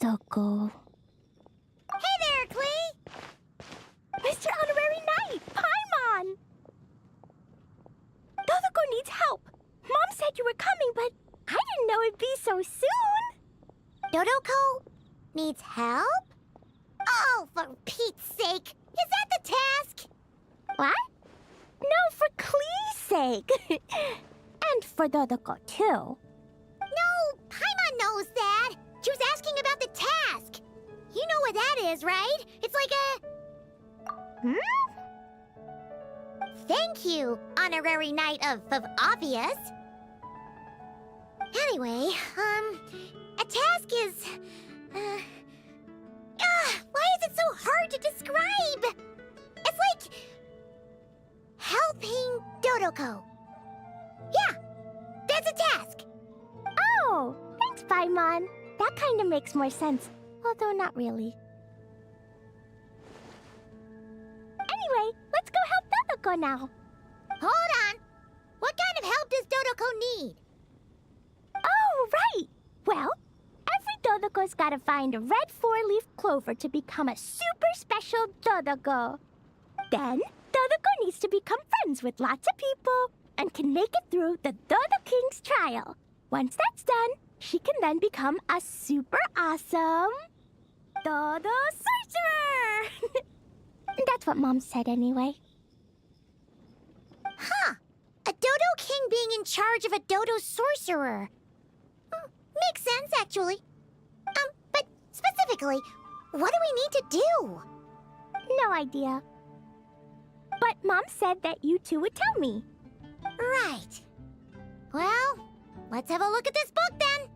Dodoko. Hey there, Klee! Mr. Honorary Knight, Paimon! Dodoko needs help. Mom said you were coming, but I didn't know it'd be so soon. Dodoko needs help? Oh, for Pete's sake! Is that the task? What? No, for Klee's sake. And for Dodoko, too. No, Paimon knows that. She was asking about the task. You know what that is, right? It's like a... Thank you, Honorary Knight of Obvious. Anyway, a task is... why is it so hard to describe? It's like... helping Dodoko. Yeah, that's a task. Oh, thanks, Paimon. That kind of makes more sense, although not really. Anyway, let's go help Dodoko now. Hold on. What kind of help does Dodoko need? Oh, right. Well, every Dodoko's gotta find a red four-leaf clover to become a super special Dodoko. Then, Dodoko needs to become friends with lots of people and can make it through the Dodo King's trial. Once that's done, she can then become a super awesome Dodo Sorcerer! That's what Mom said anyway. Huh. A Dodo King being in charge of a Dodo Sorcerer. Makes sense, actually. But specifically, what do we need to do? No idea. But Mom said that you two would tell me. Right. Well, let's have a look at this book then.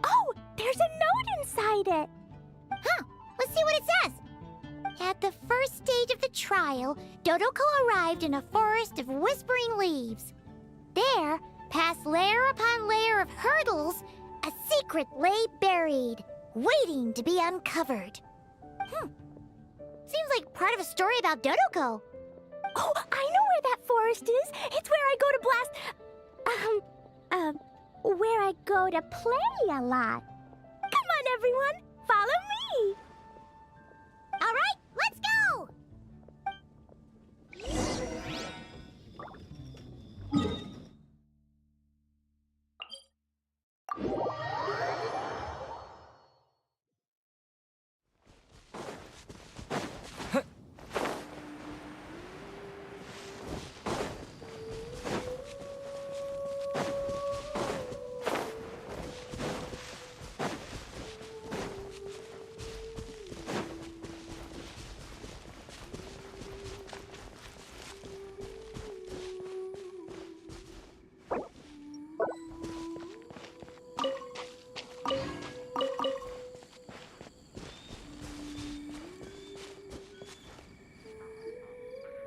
Oh, there's a note inside it. Huh, let's see what it says. At the first stage of the trial, Dodoko arrived in a forest of whispering leaves. There, past layer upon layer of hurdles, a secret lay buried, waiting to be uncovered. Seems like part of a story about Dodoko. Oh, I know where that forest is. It's where I go to blast... where I go to play a lot. Come on, everyone. Follow me. All right, let's go!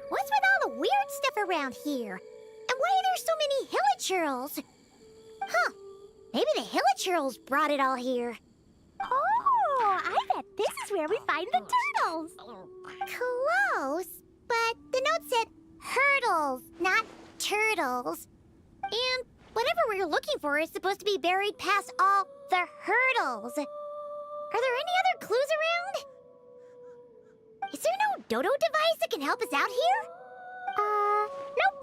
What's with all the weird stuff around here? And why are there so many hilichurls? Huh, maybe the hilichurls brought it all here. Oh, I bet this is where we find the turtles. Close, but the note said hurdles, not turtles. And whatever we're looking for is supposed to be buried past all the hurdles. Are there any other clues around? Is there no Dodo device that can help us out here? Nope.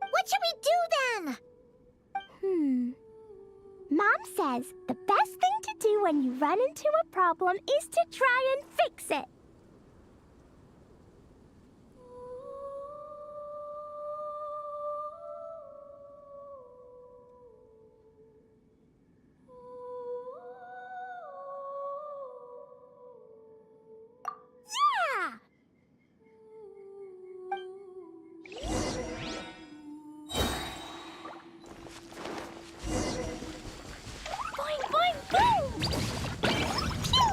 What should we do then? Mom says the best thing to do when you run into a problem is to try and fix it. Yeah! Boing, boing, boom! Phew!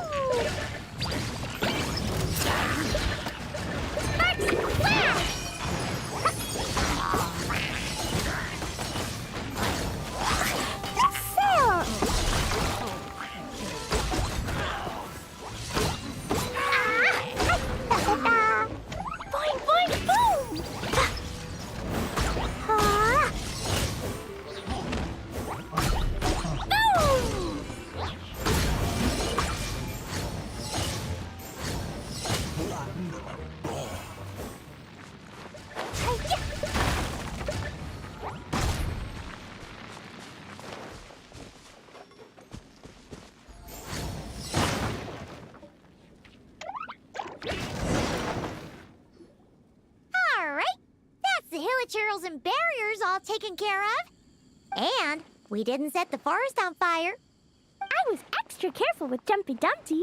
turtles and barriers all taken care of. And we didn't set the forest on fire. I was extra careful with Jumpy Dumpty.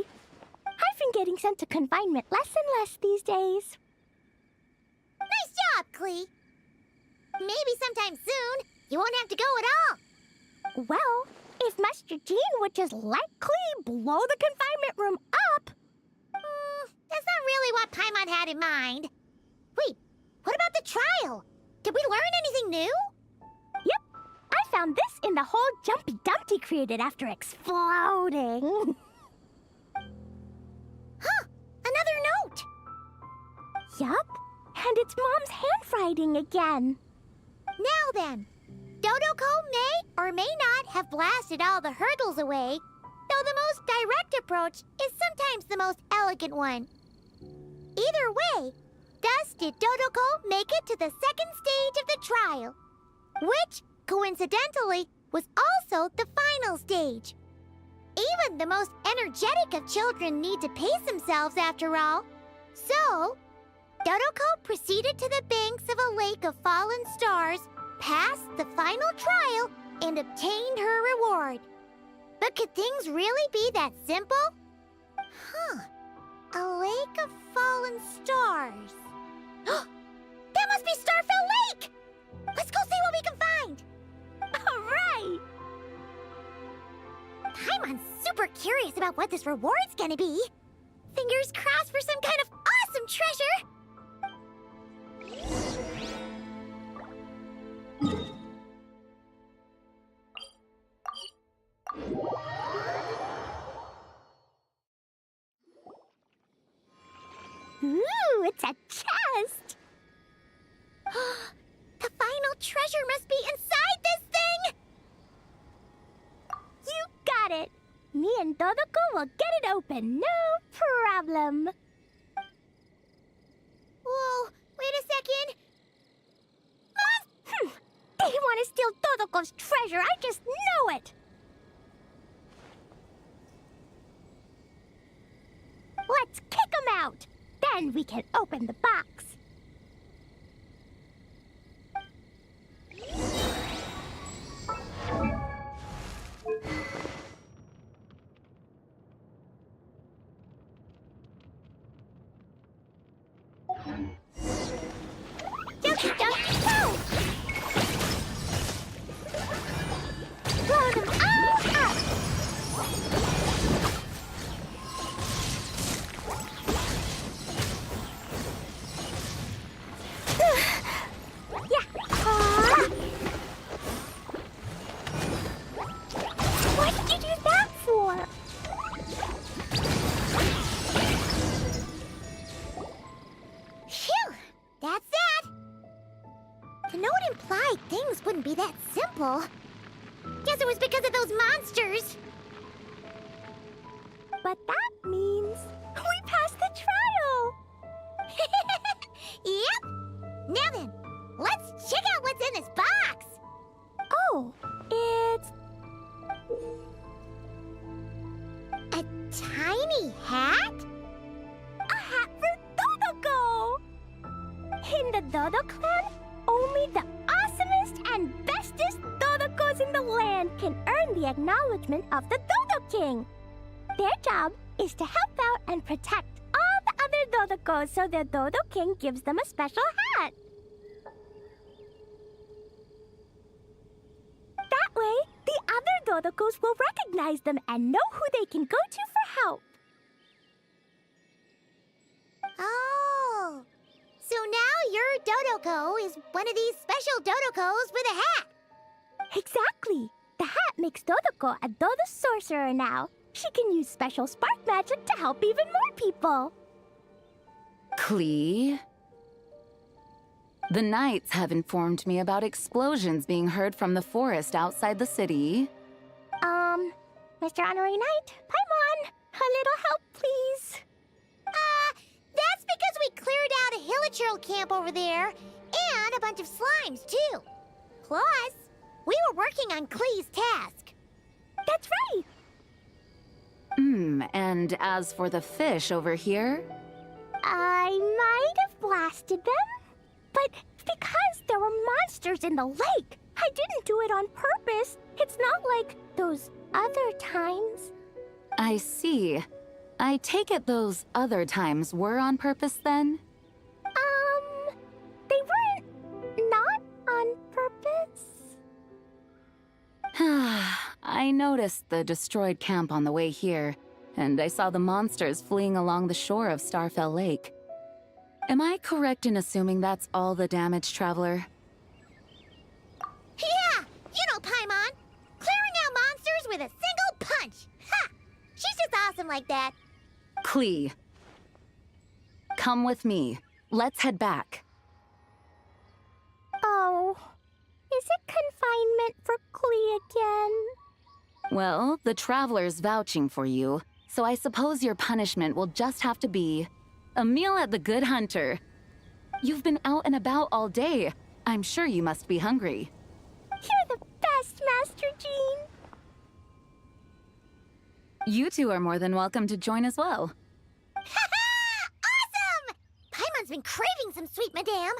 I've been getting sent to confinement less and less these days. Nice job, Clee. Maybe sometime soon you won't have to go at all. Well, if Master Jean would just let Clee blow the confinement room up... That's not really what Paimon had in mind. Wait, what about the trial? Did we learn anything new? Yep, I found this in the hole Jumpy Dumpty created after exploding. Huh, another note. Yup, and it's Mom's handwriting again. Now then, Dodoko may or may not have blasted all the hurdles away, though the most direct approach is sometimes the most elegant one. Either way, thus did Dodoko make it to the second stage of the trial, which, coincidentally, was also the final stage. Even the most energetic of children need to pace themselves after all. So, Dodoko proceeded to the banks of a lake of fallen stars, passed the final trial, and obtained her reward. But could things really be that simple? Huh. A lake of fallen stars. That must be Starfell Lake! Let's go see what we can find! All right! Paimon's super curious about what this reward's gonna be. Fingers crossed for some kind of awesome treasure! Ooh, it's a chest! The final treasure must be inside this thing! You got it! Me and Dodoko will get it open, no problem. Whoa, wait a second. Mom! They want to steal Dodoko's treasure, I just know it! Let's kick them out! Then we can open the box. Jumpy, jumpy, go! Blow them all up! What did you do that for? Phew, that's that. The note implied things wouldn't be that simple. Guess it was because of those monsters. But that means we passed the trial! Yep. Now then, let's check out what's in this box. Oh, it's... A tiny hat? a hat for Dodoko! In the Dodo clan, only the awesomest and bestest Dodokos in the land can earn the acknowledgement of the Dodo King. Their job is to help out and protect all the other Dodokos so the Dodo King gives them a special hat. That way, the other Dodokos will recognize them and know who they can go to for help. Oh. So now your Dodoko is one of these special Dodokos with a hat. Exactly. The hat makes Dodoko a Dodo sorcerer now. She can use special spark magic to help even more people. Clee? The Knights have informed me about explosions being heard from the forest outside the city. Mr. Honorary Knight, Paimon, a little help, please. That's because we cleared out a Hilichurl camp over there, and a bunch of slimes, too. Plus, we were working on Klee's task. That's right. And as for the fish over here? I might have blasted them, but because there were monsters in the lake. I didn't do it on purpose. It's not like those other times. I see. I take it those other times were on purpose then? They weren't not on purpose. I noticed the destroyed camp on the way here, and I saw the monsters fleeing along the shore of Starfell Lake. Am I correct in assuming that's all the damage, Traveler? Yeah! You know Paimon! Clearing out monsters with a single punch! Ha! She's just awesome like that. Klee. Come with me. Let's head back. Oh, is it confinement for Klee again? Well, the Traveler's vouching for you, so I suppose your punishment will just have to be a meal at the Good Hunter. You've been out and about all day. I'm sure you must be hungry. You're the best, Master Jean. You two are more than welcome to join as well. Ha ha! Awesome! Paimon's been craving some sweet madame.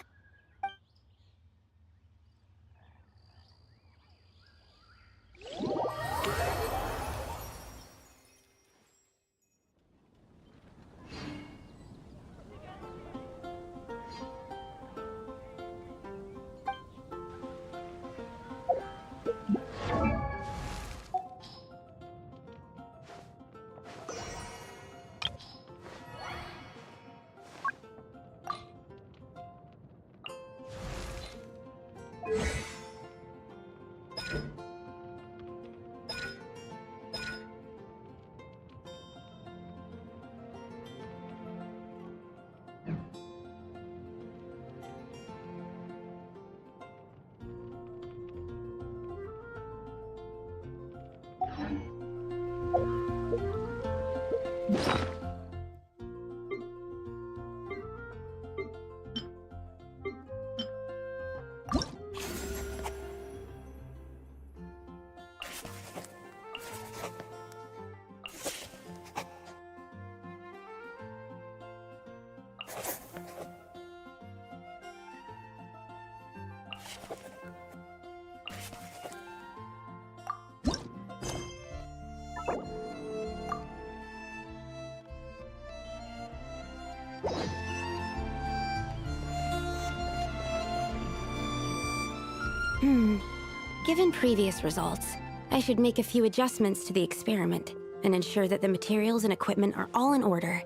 Given previous results, I should make a few adjustments to the experiment and ensure that the materials and equipment are all in order.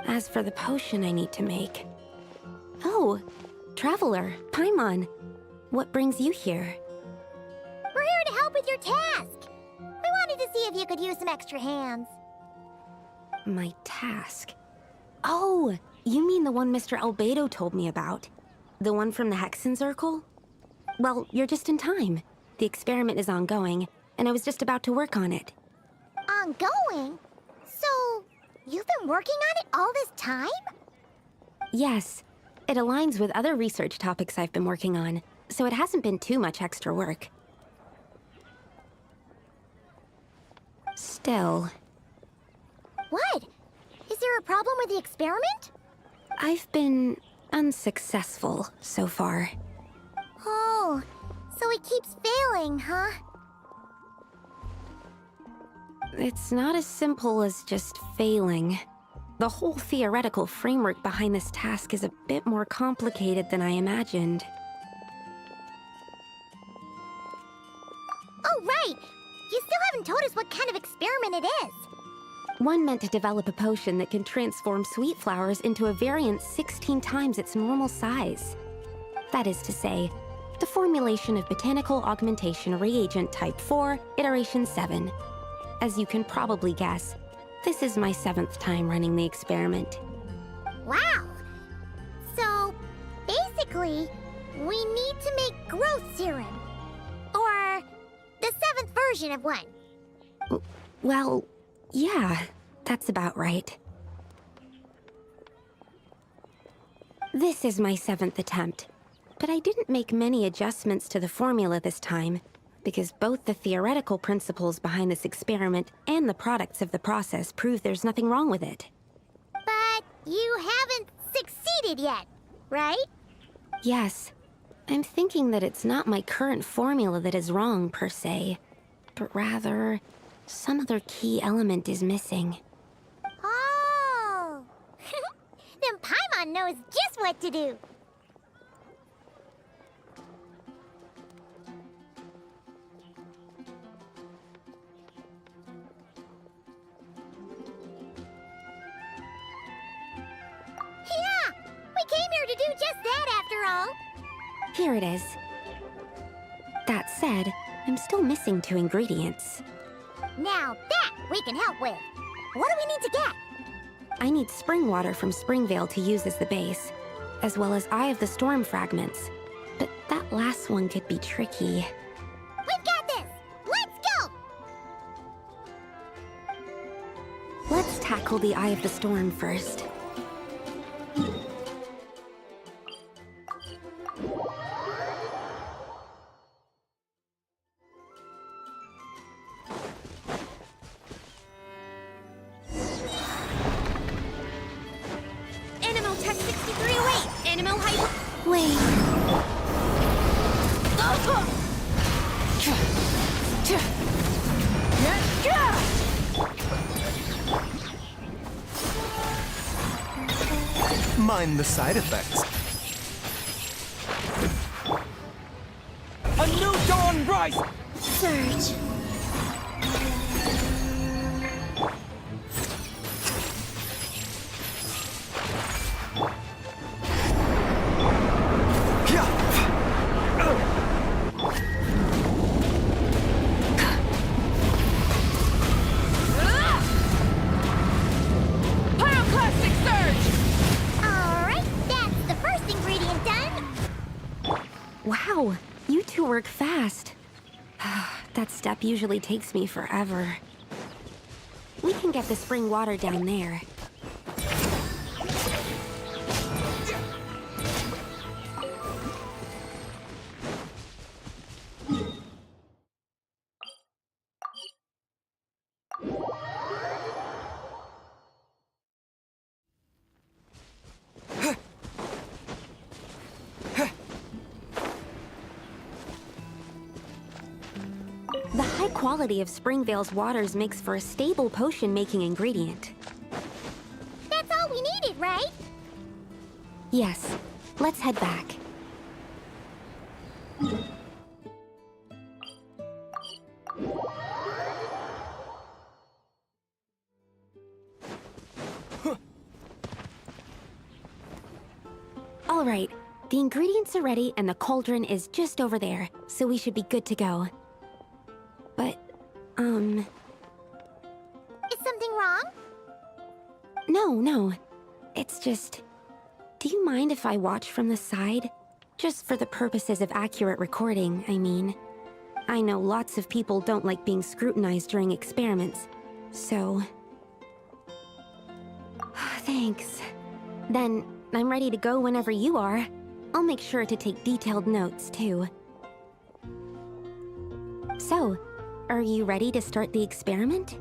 As for the potion I need to make... Oh, Traveler, Paimon, what brings you here? We're here to help with your task. We wanted to see if you could use some extra hands. My task? Oh, you mean the one Mr. Albedo told me about? The one from the Hexen Circle? Well, you're just in time. The experiment is ongoing, and I was just about to work on it. Ongoing? So, you've been working on it all this time? Yes. It aligns with other research topics I've been working on, so it hasn't been too much extra work. Still... What? Is there a problem with the experiment? I've been unsuccessful so far. Oh, so it keeps failing, huh? It's not as simple as just failing. The whole theoretical framework behind this task is a bit more complicated than I imagined. Oh, right! You still haven't told us what kind of experiment it is. One meant to develop a potion that can transform sweet flowers into a variant 16 times its normal size. That is to say, the formulation of Botanical Augmentation Reagent Type 4, Iteration 7. As you can probably guess, this is my 7th time running the experiment. Wow! So, basically, we need to make growth serum. Or the 7th version of one. Well, yeah, that's about right. This is my 7th attempt, but I didn't make many adjustments to the formula this time, because both the theoretical principles behind this experiment and the products of the process prove there's nothing wrong with it. But you haven't succeeded yet, right? Yes, I'm thinking that it's not my current formula that is wrong, per se, but rather, some other key element is missing. Oh! Then Paimon knows just what to do. Yeah! We came here to do just that, after all. Here it is. That said, I'm still missing 2 ingredients. Now that we can help with. What do we need to get? I need spring water from Springvale to use as the base, as well as Eye of the Storm fragments. But that last one could be tricky. We've got this! Let's go! Let's tackle the Eye of the Storm first. Animal Tech 6308! Animal Hyper... Wait. Mind the side effects. A new dawn rise! Surge. Pyroclastic surge! Alright, that's the first ingredient done. Wow, you 2 work fast. That step usually takes me forever. We can get the spring water down there. The high quality of Springvale's waters makes for a stable potion-making ingredient. That's all we needed, right? Yes, let's head back. All right, the ingredients are ready and the cauldron is just over there, so we should be good to go. But, Is something wrong? no. It's just... Do you mind if I watch from the side? Just for the purposes of accurate recording, I mean. I know lots of people don't like being scrutinized during experiments, so... Thanks. Then, I'm ready to go whenever you are. I'll make sure to take detailed notes, too. So, are you ready to start the experiment?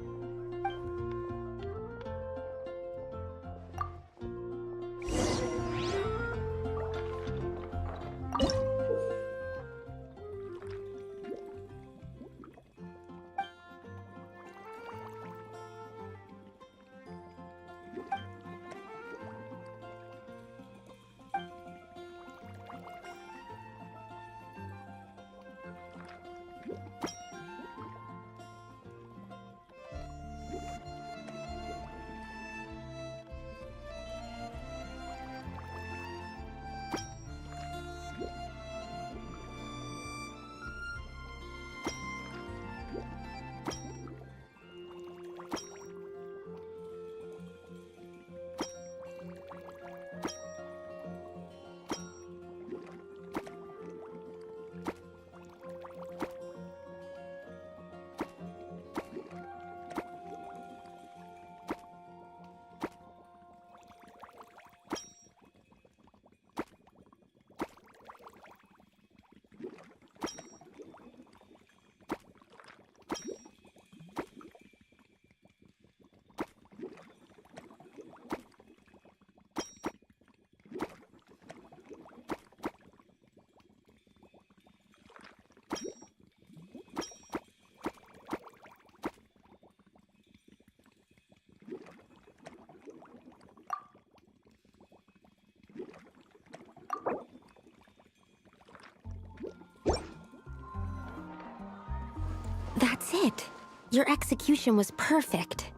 That's it. Your execution was perfect.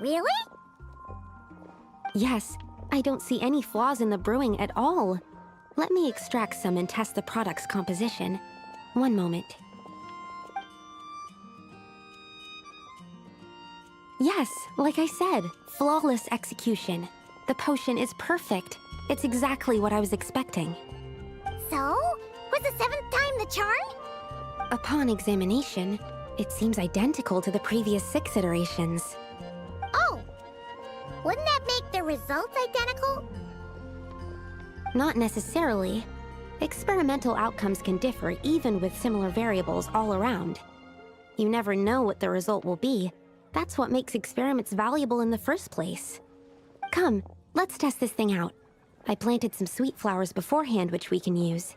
Really? Yes, I don't see any flaws in the brewing at all. Let me extract some and test the product's composition. One moment. Yes, like I said, flawless execution. The potion is perfect. It's exactly what I was expecting. So? Was the 7th time the charm? Upon examination, it seems identical to the previous 6 iterations. Oh! Wouldn't that make the results identical? Not necessarily. Experimental outcomes can differ even with similar variables all around. You never know what the result will be. That's what makes experiments valuable in the first place. Come, let's test this thing out. I planted some sweet flowers beforehand which we can use.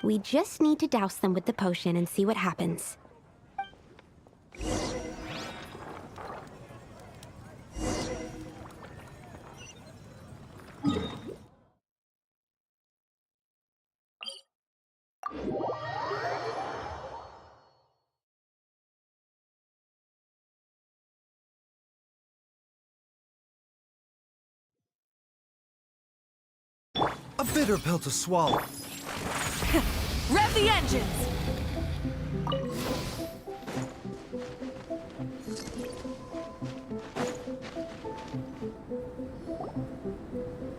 We just need to douse them with the potion and see what happens. A bitter pill to swallow. Rev the engines!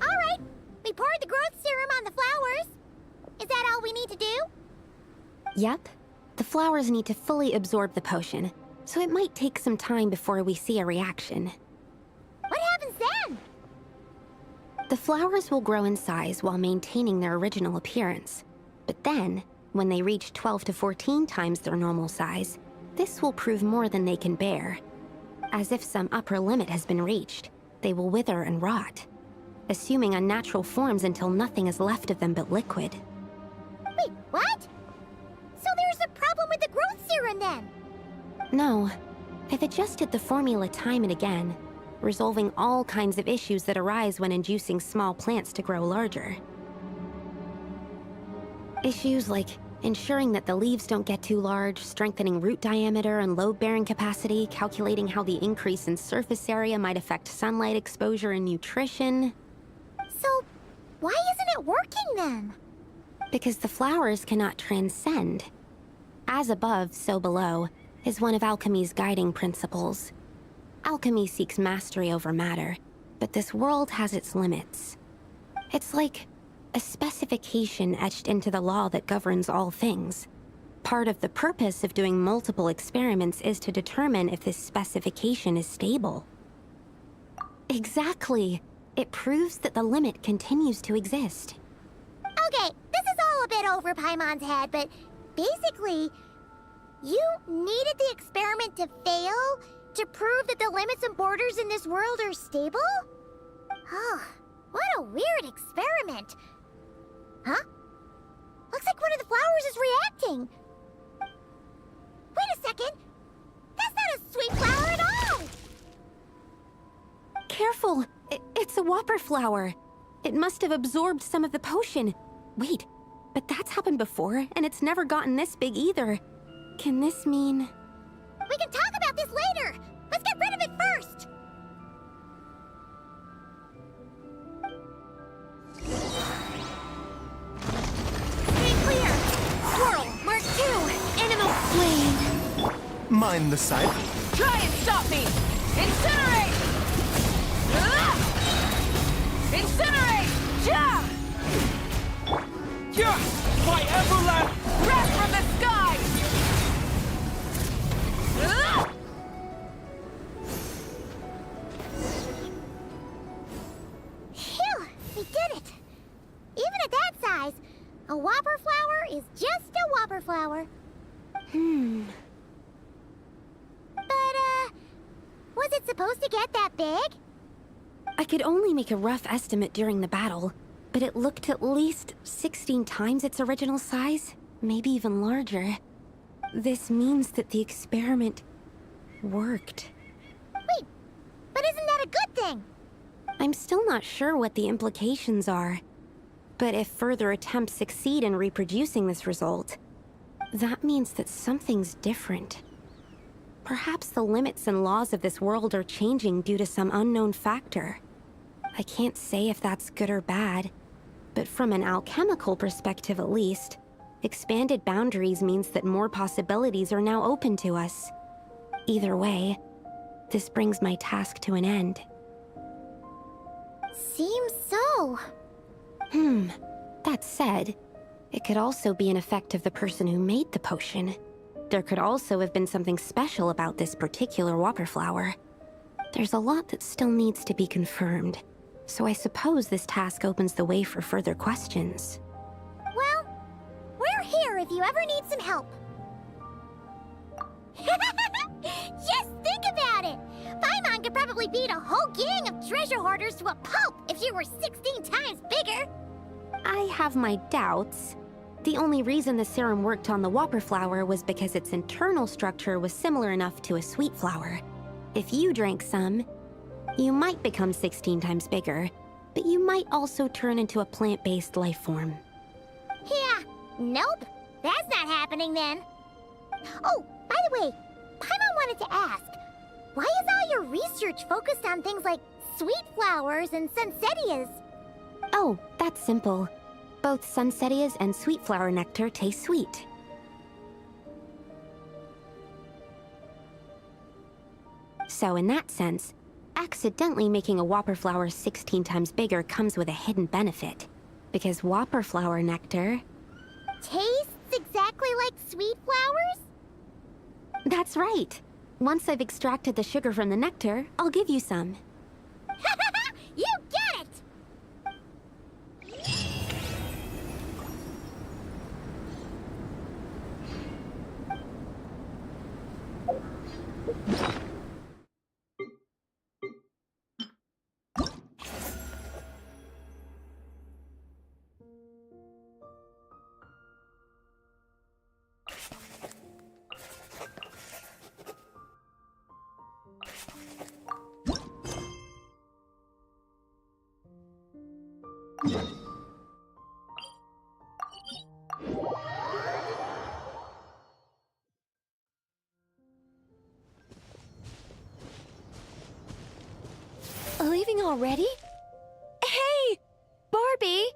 Alright, we poured the growth serum on the flowers. Is that all we need to do? Yep. The flowers need to fully absorb the potion, so it might take some time before we see a reaction. What happens then? The flowers will grow in size while maintaining their original appearance. But then, when they reach 12 to 14 times their normal size, this will prove more than they can bear. As if some upper limit has been reached, they will wither and rot, assuming unnatural forms until nothing is left of them but liquid. Wait, what? So there's a problem with the growth serum then? No, I've adjusted the formula time and again, resolving all kinds of issues that arise when inducing small plants to grow larger. Issues like ensuring that the leaves don't get too large, strengthening root diameter and load-bearing capacity, calculating how the increase in surface area might affect sunlight exposure and nutrition. So, why isn't it working then? Because the flowers cannot transcend. As above, so below, is one of alchemy's guiding principles. Alchemy seeks mastery over matter, but this world has its limits. It's like a specification etched into the law that governs all things. Part of the purpose of doing multiple experiments is to determine if this specification is stable. Exactly. It proves that the limit continues to exist. Okay, this is all a bit over Paimon's head, but basically, you needed the experiment to fail to prove that the limits and borders in this world are stable? Oh, what a weird experiment. Huh? Looks like one of the flowers is reacting. Wait a second. That's not a sweet flower at all. Careful! It's a whopper flower. It must have absorbed some of the potion. Wait, but that's happened before, and it's never gotten this big either. Can this mean... We can talk about this later. Let's get rid of it first. Stay clear. Swirl, Mark 2, Animal Flame. Mind the side. Try and stop me! Incinerate! Incinerate! Ja! Yeah! My Everland! Wrath from the sky! Phew, we did it. Even at that size, a whopper flower is just a whopper flower. But, was it supposed to get that big? I could only make a rough estimate during the battle, but it looked at least 16 times its original size, maybe even larger. This means that the experiment worked. Wait, but isn't that a good thing? I'm still not sure what the implications are. But if further attempts succeed in reproducing this result, That means that something's different. Perhaps the limits and laws of this world are changing due to some unknown factor. I can't say if that's good or bad, but from an alchemical perspective at least, expanded boundaries means that more possibilities are now open to us. Either way, this brings my task to an end. Seems so. That said, it could also be an effect of the person who made the potion. There could also have been something special about this particular whopper flower. There's a lot that still needs to be confirmed, so I suppose this task opens the way for further questions. Well, we're here if you ever need some help. Just think about it! Paimon could probably beat a whole gang of treasure hoarders to a pulp if you were 16 times bigger! I have my doubts. The only reason the serum worked on the whopper flower was because its internal structure was similar enough to a sweet flower. If you drank some, you might become 16 times bigger, but you might also turn into a plant-based life form. Yeah, nope. That's not happening then. Oh, by the way, Paimon wanted to ask, why is all your research focused on things like sweet flowers and sunsettias? Oh, that's simple. Both sunsettias and sweet flower nectar taste sweet. So in that sense, accidentally making a whopper flower 16 times bigger comes with a hidden benefit. Because whopper flower nectar... Tastes exactly like sweet flowers? That's right. Once I've extracted the sugar from the nectar, I'll give you some. You get it! Leaving already? Hey! Barbie!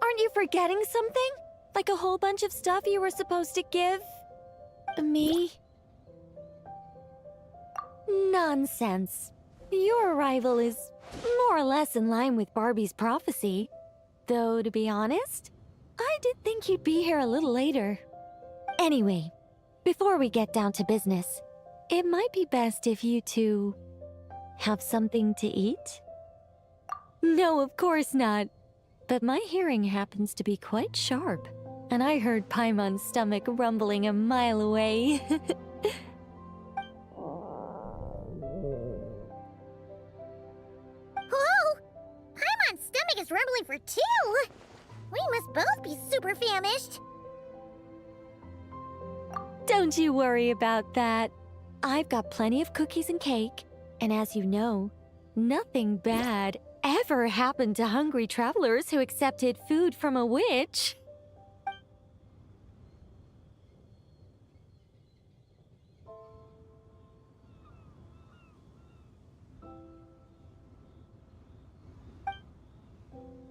Aren't you forgetting something? Like a whole bunch of stuff you were supposed to give... me? Nonsense. Your arrival is more or less in line with Barbie's prophecy. Though, to be honest, I did think you'd be here a little later. Anyway, before we get down to business, it might be best if you two... have something to eat? No, of course not. But my hearing happens to be quite sharp, and I heard Paimon's stomach rumbling a mile away. Whoa! Paimon's stomach is rumbling for two! We must both be super famished. Don't you worry about that. I've got plenty of cookies and cake, and as you know, nothing bad ever happened to hungry travelers who accepted food from a witch.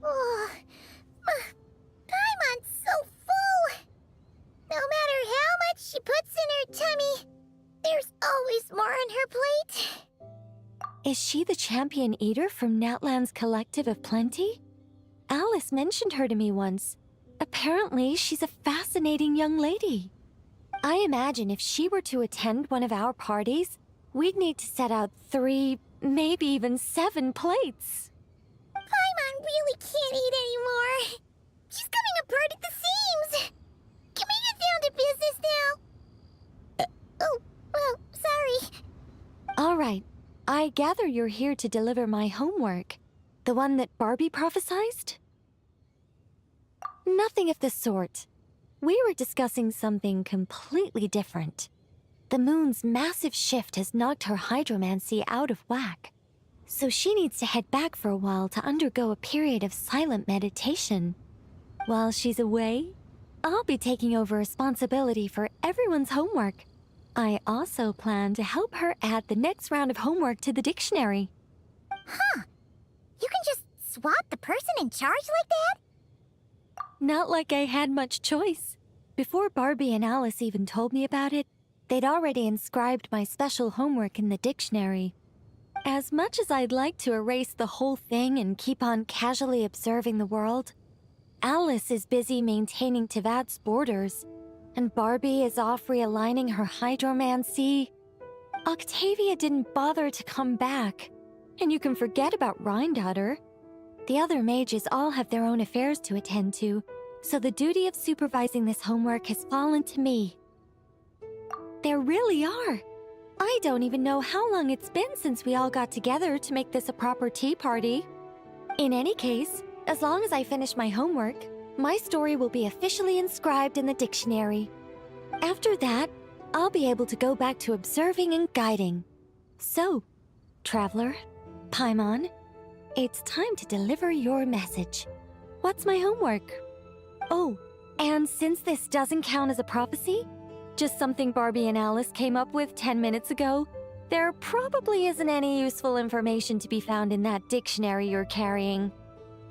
Oh, Paimon's so full! No matter how much she puts in her tummy, there's always more on her plate. Is she the champion eater from Natlan's Collective of Plenty? Alice mentioned her to me once. Apparently, she's a fascinating young lady. I imagine if she were to attend one of our parties, we'd need to set out 3, maybe even 7 plates. Paimon really can't eat anymore. She's coming apart at the seams. Can we get down to business now? Oh, sorry. All right. I gather you're here to deliver my homework. The one that Barbie prophesized? Nothing of the sort. We were discussing something completely different. The moon's massive shift has knocked her hydromancy out of whack. So she needs to head back for a while to undergo a period of silent meditation. While she's away, I'll be taking over responsibility for everyone's homework. I also plan to help her add the next round of homework to the dictionary. Huh. You can just swap the person in charge like that? Not like I had much choice. Before Barbie and Alice even told me about it, they'd already inscribed my special homework in the dictionary. As much as I'd like to erase the whole thing and keep on casually observing the world, Alice is busy maintaining Teyvat's borders, and Barbie is off realigning her hydromancy. Octavia didn't bother to come back, and you can forget about Rhindaughter. The other mages all have their own affairs to attend to, so the duty of supervising this homework has fallen to me. There really are. I don't even know how long it's been since we all got together to make this a proper tea party. In any case, as long as I finish my homework, my story will be officially inscribed in the dictionary. After that, I'll be able to go back to observing and guiding. So, Traveler, Paimon, it's time to deliver your message. What's my homework? Oh, and since this doesn't count as a prophecy, just something Barbie and Alice came up with 10 minutes ago, there probably isn't any useful information to be found in that dictionary you're carrying.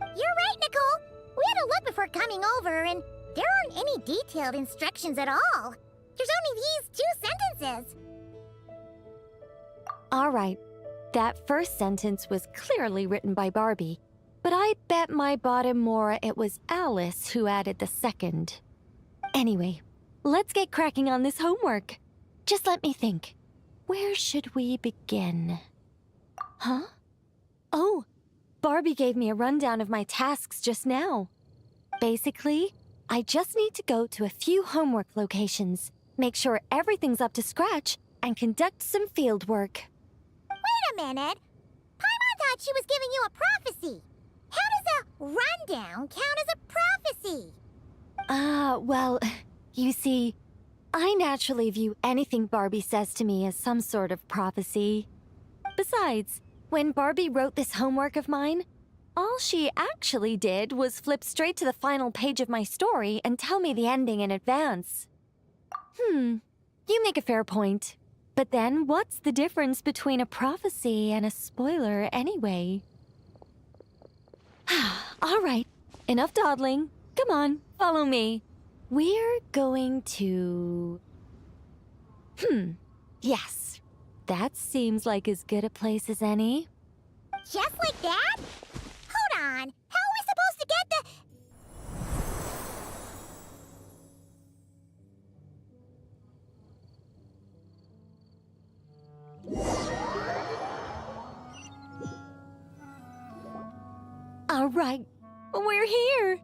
You're right, Nicole. We had a look before coming over, and there aren't any detailed instructions at all. There's only these 2 sentences. All right, that first sentence was clearly written by Barbie, but I bet my bottom more it was Alice who added the second. Anyway, let's get cracking on this homework. Just let me think. Where should we begin? Huh? Oh, Barbie gave me a rundown of my tasks just now. Basically, I just need to go to a few homework locations, make sure everything's up to scratch, and conduct some field work. Wait a minute. Paimon thought she was giving you a prophecy. How does a rundown count as a prophecy? Well, you see, I naturally view anything Barbie says to me as some sort of prophecy. Besides, when Barbie wrote this homework of mine, all she actually did was flip straight to the final page of my story and tell me the ending in advance. You make a fair point. But then, what's the difference between a prophecy and a spoiler anyway? All right, enough dawdling. Come on, follow me. We're going to... Yes, that seems like as good a place as any. Just like that? Hold on. How are we supposed to get the... All right, we're here.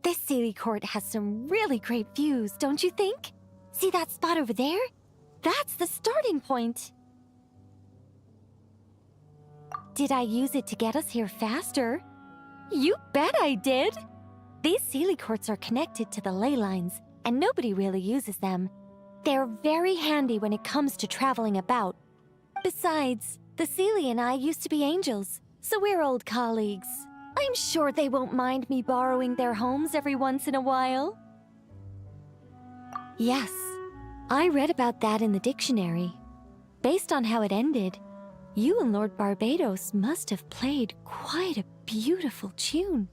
This Sealy Court has some really great views, don't you think? See that spot over there? That's the starting point. Did I use it to get us here faster? You bet I did! These Sealy Courts are connected to the ley lines, and nobody really uses them. They're very handy when it comes to traveling about. Besides, the Sealy and I used to be angels, so we're old colleagues. I'm sure they won't mind me borrowing their homes every once in a while. Yes, I read about that in the dictionary. Based on how it ended, you and Lord Barbados must have played quite a beautiful tune.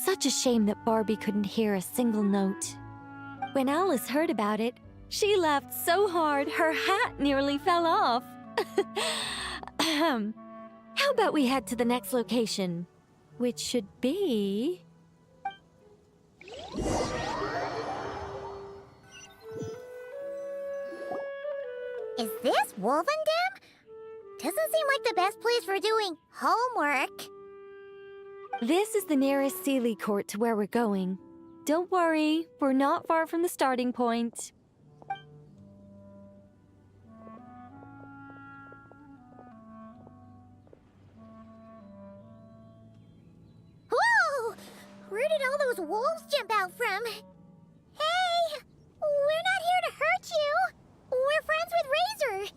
Such a shame that Barbie couldn't hear a single note. When Alice heard about it, she laughed so hard her hat nearly fell off. How about we head to the next location, which should be... Is this Wolvendam? Doesn't seem like the best place for doing homework. This is the nearest Sealy Court to where we're going. Don't worry, we're not far from the starting point. Whoa! Where did all those wolves jump out from? Hey! We're not here to hurt you! We're friends with Razor!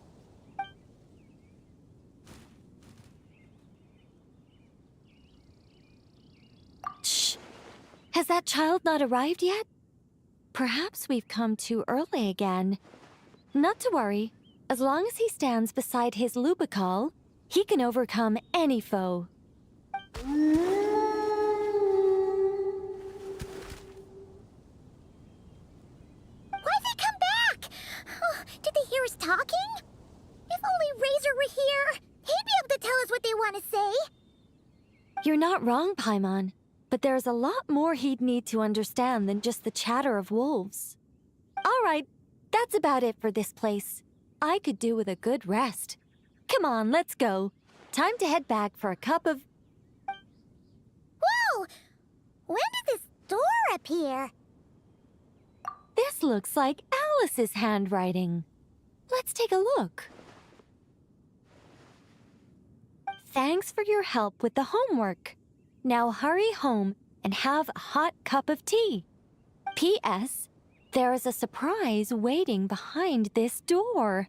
Shh! Has that child not arrived yet? Perhaps we've come too early again. Not to worry. As long as he stands beside his Lubicol, he can overcome any foe. Why'd they come back? Oh, did they hear us talking? If only Razor were here, he'd be able to tell us what they want to say. You're not wrong, Paimon, but there's a lot more he'd need to understand than just the chatter of wolves. All right, that's about it for this place. I could do with a good rest. Come on, let's go. Time to head back for a cup of... Whoa! When did this door appear? This looks like Alice's handwriting. Let's take a look. Thanks for your help with the homework. Now hurry home and have a hot cup of tea. P.S. There is a surprise waiting behind this door.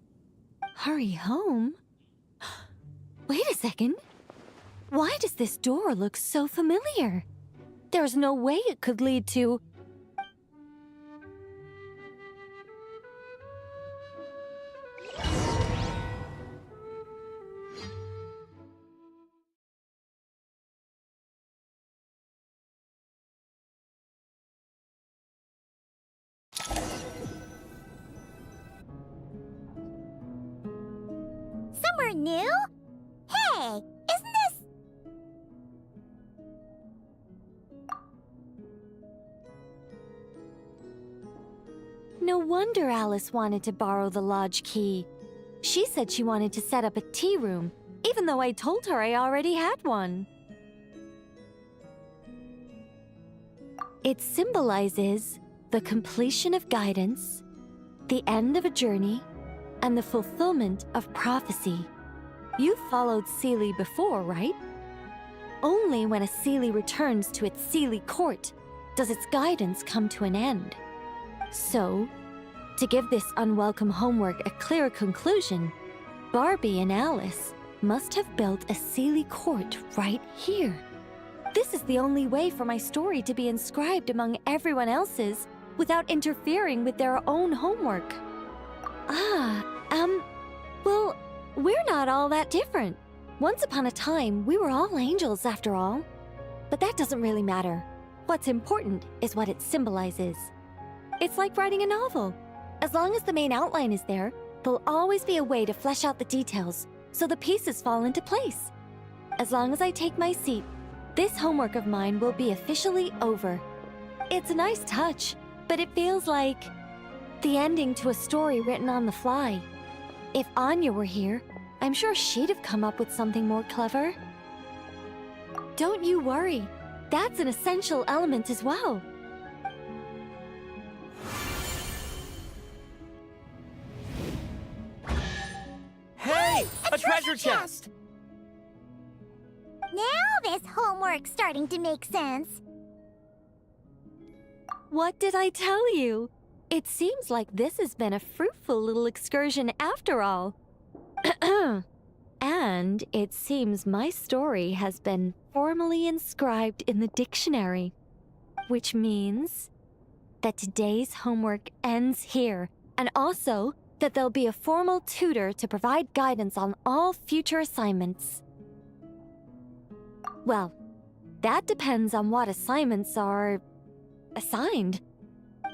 Hurry home? Wait a second. Why does this door look so familiar? There's no way it could lead to... Somewhere new? Hey, isn't this... No wonder Alice wanted to borrow the lodge key. She said she wanted to set up a tea room, even though I told her I already had one. It symbolizes the completion of guidance, the end of a journey, and the fulfillment of prophecy. You've followed Seelie before, right? Only when a Seelie returns to its Seelie court does its guidance come to an end. So, to give this unwelcome homework a clear conclusion, Barbie and Alice must have built a Seelie court right here. This is the only way for my story to be inscribed among everyone else's without interfering with their own homework. Well, we're not all that different. Once upon a time, we were all angels after all. But that doesn't really matter. What's important is what it symbolizes. It's like writing a novel. As long as the main outline is there, there'll always be a way to flesh out the details so the pieces fall into place. As long as I take my seat, this homework of mine will be officially over. It's a nice touch, but it feels like the ending to a story written on the fly. If Anya were here, I'm sure she'd have come up with something more clever. Don't you worry. That's an essential element as well. Hey! A treasure chest! Now this homework's starting to make sense. What did I tell you? It seems like this has been a fruitful little excursion after all. And it seems my story has been formally inscribed in the dictionary, which means that today's homework ends here, and also that there'll be a formal tutor to provide guidance on all future assignments. Well, that depends on what assignments are assigned.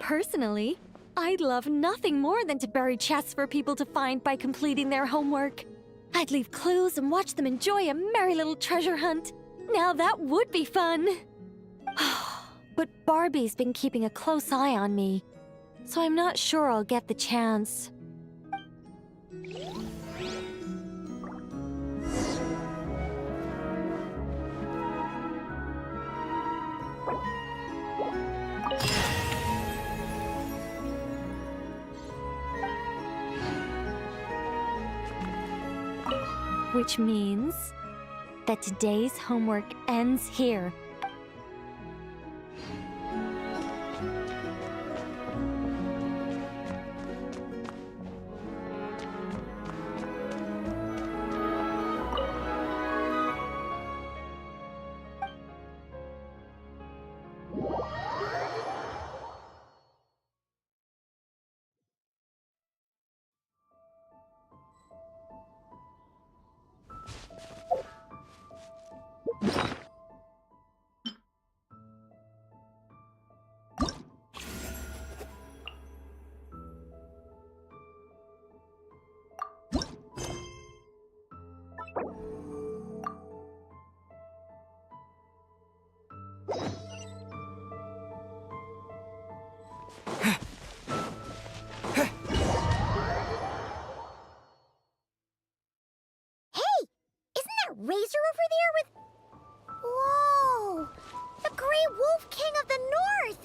Personally, I'd love nothing more than to bury chests for people to find by completing their homework. I'd leave clues and watch them enjoy a merry little treasure hunt. Now that would be fun. But Barbie's been keeping a close eye on me, so I'm not sure I'll get the chance. Which means that today's homework ends here. Isn't that Razor over there with... Whoa! The Grey Wolf King of the North!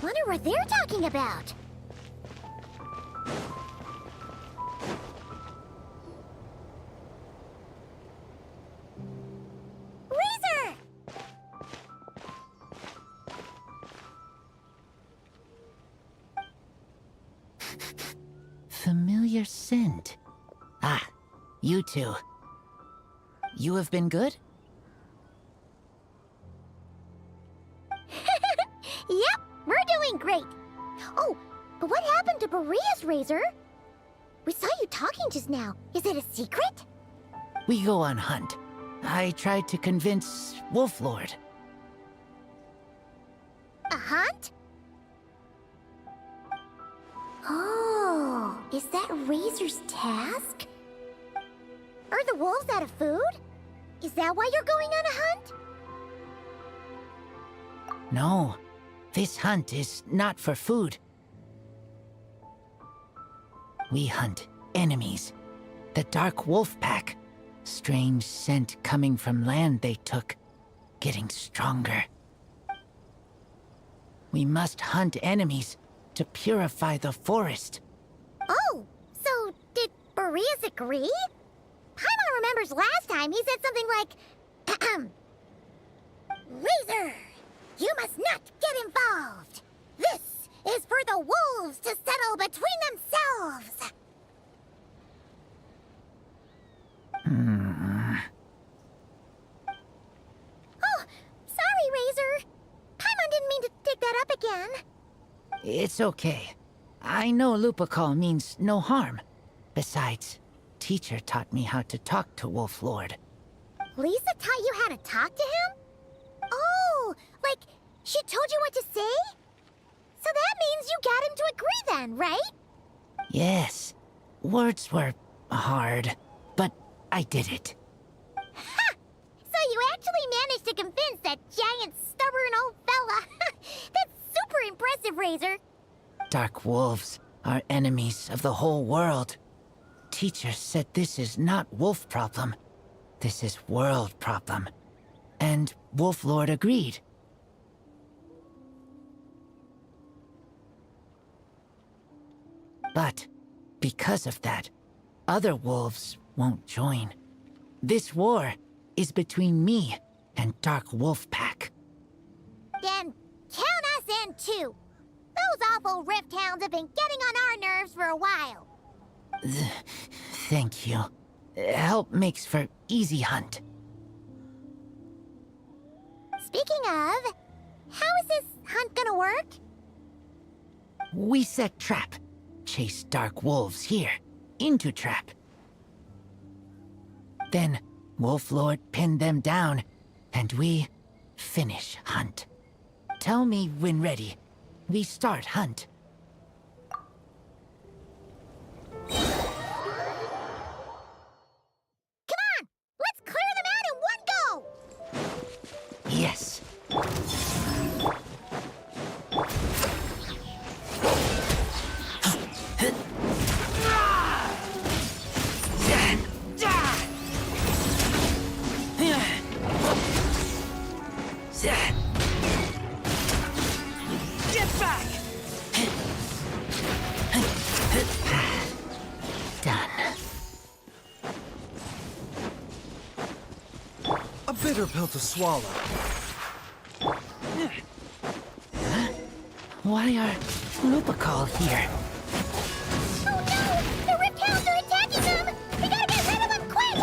Wonder what they're talking about. Razor! Familiar scent. Ah, you two. You have been good? Yep, we're doing great. Oh, but what happened to Berea's Razor? We saw you talking just now. Is it a secret? We go on hunt. I tried to convince Wolf Lord. A hunt? Oh, is that Razor's task? Are the wolves out of food? Is that why you're going on a hunt? No, this hunt is not for food. We hunt enemies. The Dark Wolf Pack. Strange scent coming from land they took. Getting stronger. We must hunt enemies to purify the forest. Oh, so did Boreas agree? Paimon remembers last time he said something like, Razor, you must not get involved. This is for the wolves to settle between themselves. Oh, sorry, Razor. Paimon didn't mean to dig that up again. It's okay. I know Lupacall means no harm. Besides, teacher taught me how to talk to Wolf Lord. Lisa taught you how to talk to him? Oh, like she told you what to say? So that means you got him to agree then, right? Yes. Words were hard, but I did it. Ha! So you actually managed to convince that giant, stubborn old fella. That's super impressive, Razor. Dark wolves are enemies of the whole world. Teacher said this is not wolf problem. This is world problem. And Wolf Lord agreed. But because of that, other wolves won't join. This war is between me and Dark Wolf Pack. Then count us in too. Those awful Rift Hounds have been getting on our nerves for a while. Thank you. Help makes for easy hunt. Speaking of, how is this hunt gonna work? We set trap. Chase dark wolves here, into trap. Then Wolf Lord pinned them down, and we finish hunt. Tell me when ready. We start hunt. Come on! Let's clear them out in one go! Yes. Get back! Done. A bitter pill to swallow. Why are Lupacall here? Oh no! The Rift Hounds are attacking them! We gotta get rid of them quick!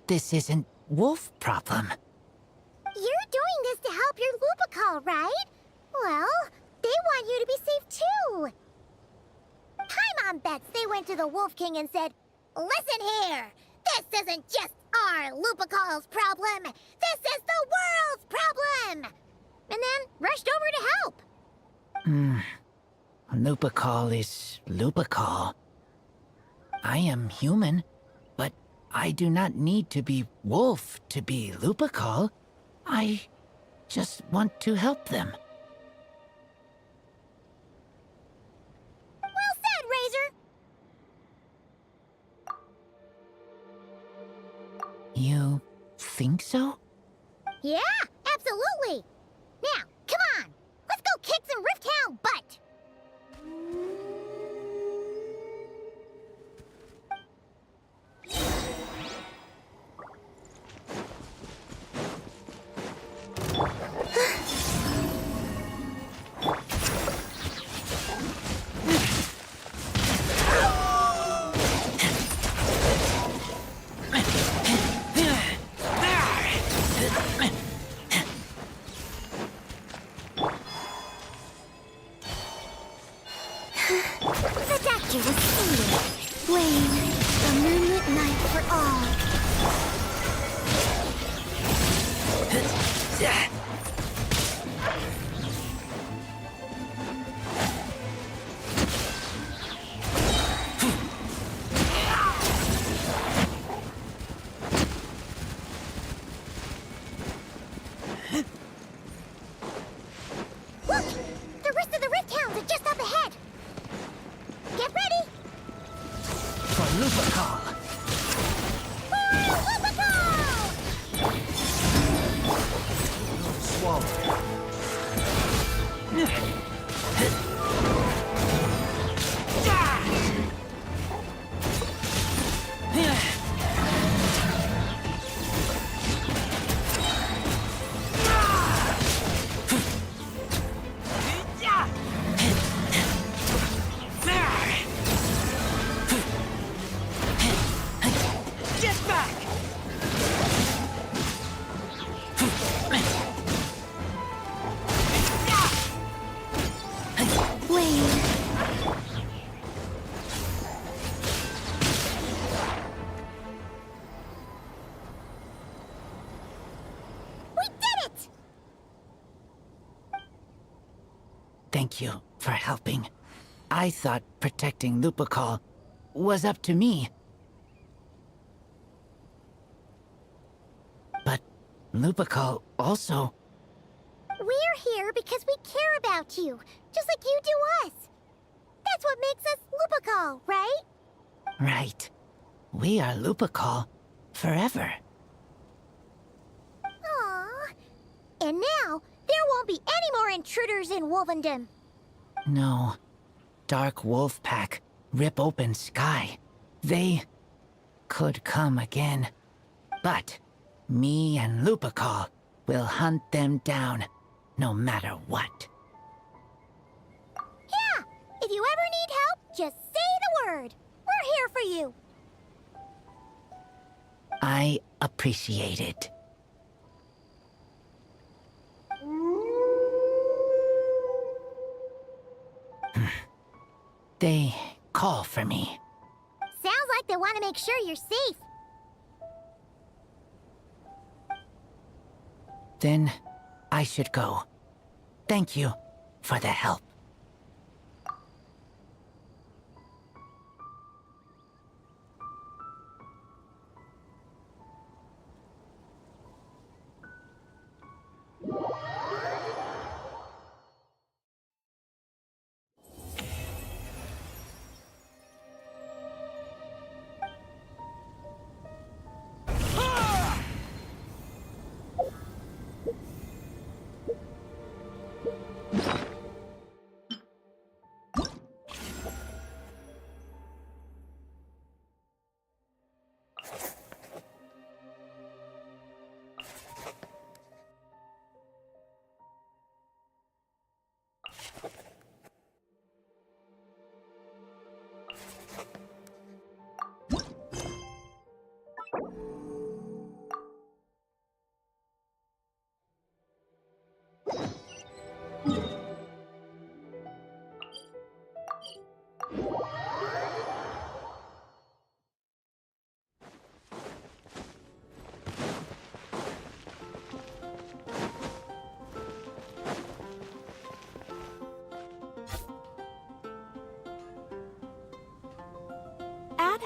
this isn't wolf problem. You're doing this to help your Lupical, right? Well, they want you to be safe too. Paimon bets they went to the Wolf King and said, "Listen here, this isn't just our Lupical's problem. This is the world's problem!" And then rushed over to help. Lupical is Lupical. I am human, but I do not need to be wolf to be Lupical. I just want to help them. Well said, Razor. You think so? Yeah, absolutely. Now, come on. Let's go kick some Rifthound butt. The doctor was singing. Wayne, a moonlit night for all. Look! The rest of the Rifthounds are just up ahead. Get ready! For Lupical. Swallow. Get back! Wayne. We did it! Thank you for helping. I thought protecting Lupical was up to me. But Lupical also... We're here because we care about you, just like you do us. That's what makes us Lupical, right? Right. We are Lupical forever. Aww. And now, there won't be any more intruders in Wolvendom. No. Dark Wolf Pack, rip open sky. They could come again. But me and Lupical will hunt them down, no matter what. Yeah, if you ever need help, just say the word. We're here for you. I appreciate it. They call for me. Sounds like they want to make sure you're safe. Then I should go. Thank you for the help.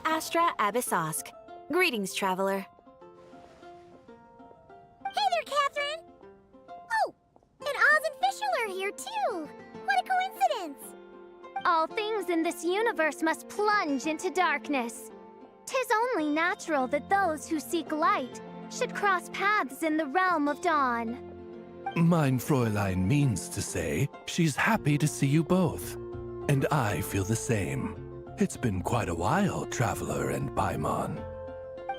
Astra Abyssosque. Greetings, traveler. Hey there, Catherine! Oh, and Oz and Fischl are here too! What a coincidence! All things in this universe must plunge into darkness. 'Tis only natural that those who seek light should cross paths in the realm of dawn. Mein Fräulein means to say she's happy to see you both. And I feel the same. It's been quite a while, Traveler and Paimon.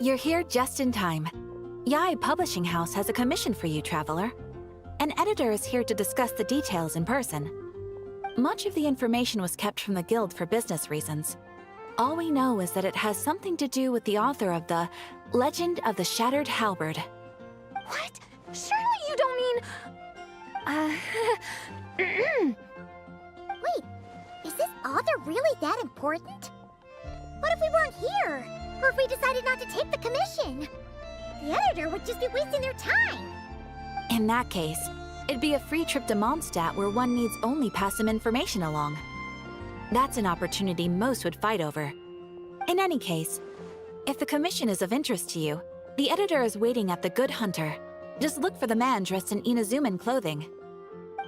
You're here just in time. Yai Publishing House has a commission for you, traveler. An editor is here to discuss the details in person. Much of the information was kept from the guild for business reasons. All we know is that it has something to do with the author of the Legend of the Shattered Halberd. What? Surely you don't mean... Wait, is this author really that important? What if we weren't here? Or if we decided not to take the commission? The editor would just be wasting their time. In that case, it'd be a free trip to Mondstadt where one needs only pass some information along. That's an opportunity most would fight over. In any case, if the commission is of interest to you, the editor is waiting at the Good Hunter. Just look for the man dressed in Inazuman clothing.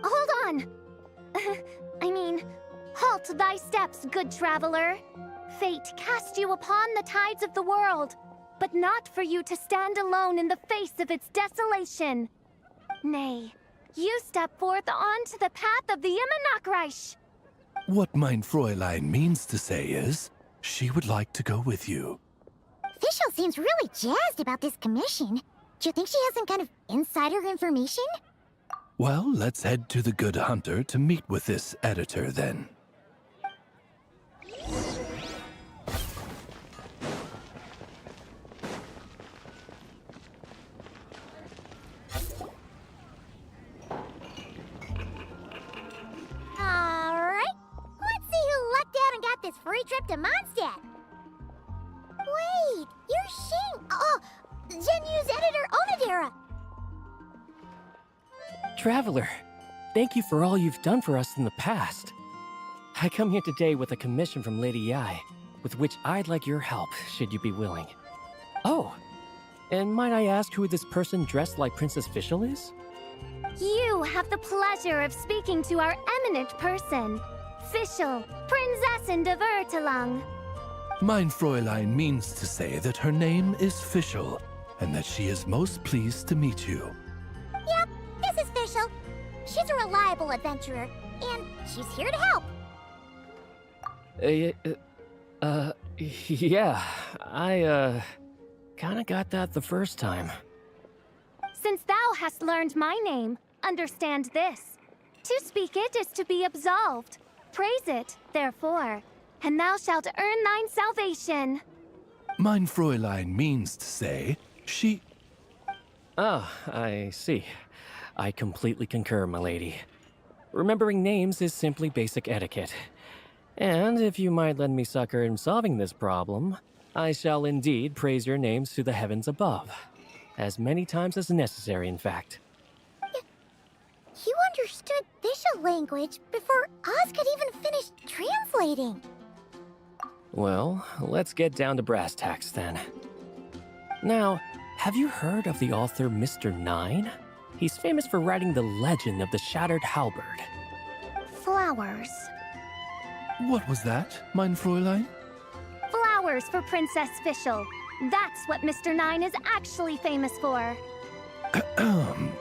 Hold on! Halt thy steps, good traveler. Fate cast you upon the tides of the world, but not for you to stand alone in the face of its desolation. Nay, you step forth onto the path of the Immernachtreich. What mein Fräulein means to say is, she would like to go with you. Fischl seems really jazzed about this commission. Do you think she has some kind of insider information? Well, let's head to the Good Hunter to meet with this editor then. Alright, let's see who lucked out and got this free trip to Mondstadt. Wait, you're Shing. Oh, Genyu's editor, Onodera. Traveler, thank you for all you've done for us in the past. I come here today with a commission from Lady Yai, with which I'd like your help, should you be willing. Oh, and might I ask who this person dressed like Princess Fischl is? You have the pleasure of speaking to our eminent person, Fischl, Prinzessin de Vertelung. Mein Fräulein means to say that her name is Fischl, and that she is most pleased to meet you. Yep, this is Fischl. She's a reliable adventurer, and she's here to help. Yeah, I, kinda got that the first time. Since thou hast learned my name, understand this. To speak it is to be absolved. Praise it, therefore, and thou shalt earn thine salvation. Mein Fräulein means to say, she... Ah, I see. I completely concur, my lady. Remembering names is simply basic etiquette. And if you might lend me succor in solving this problem, I shall indeed praise your names to the heavens above. As many times as necessary, in fact. You understood Fischl language before Oz could even finish translating. Well, let's get down to brass tacks then. Now, have you heard of the author Mr. Nine? He's famous for writing the legend of the Shattered Halberd. Flowers. What was that, mein Fräulein? Flowers for Princess Fischl. That's what Mr. Nine is actually famous for.